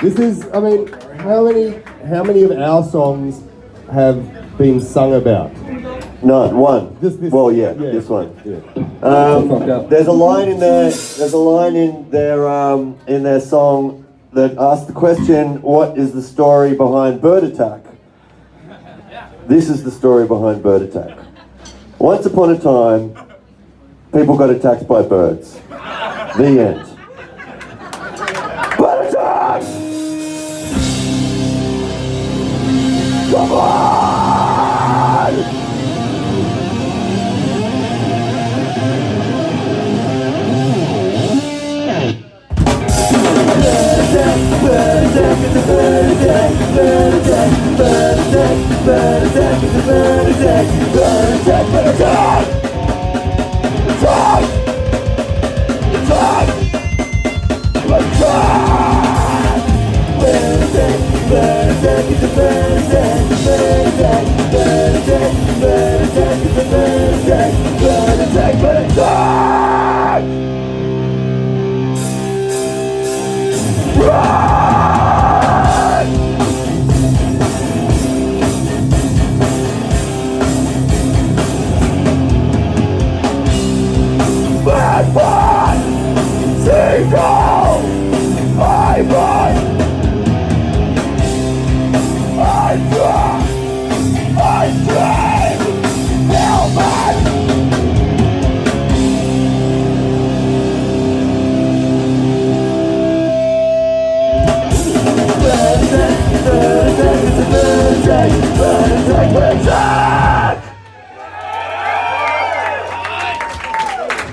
This is, I mean, how many of our songs have been sung about? None. One. This This one. Yeah. There's a line in there. There's a line in their song that asks the question, "What is the story behind Bird Attack?" This is the story behind Bird Attack. Once upon a time, people got attacked by birds. The end.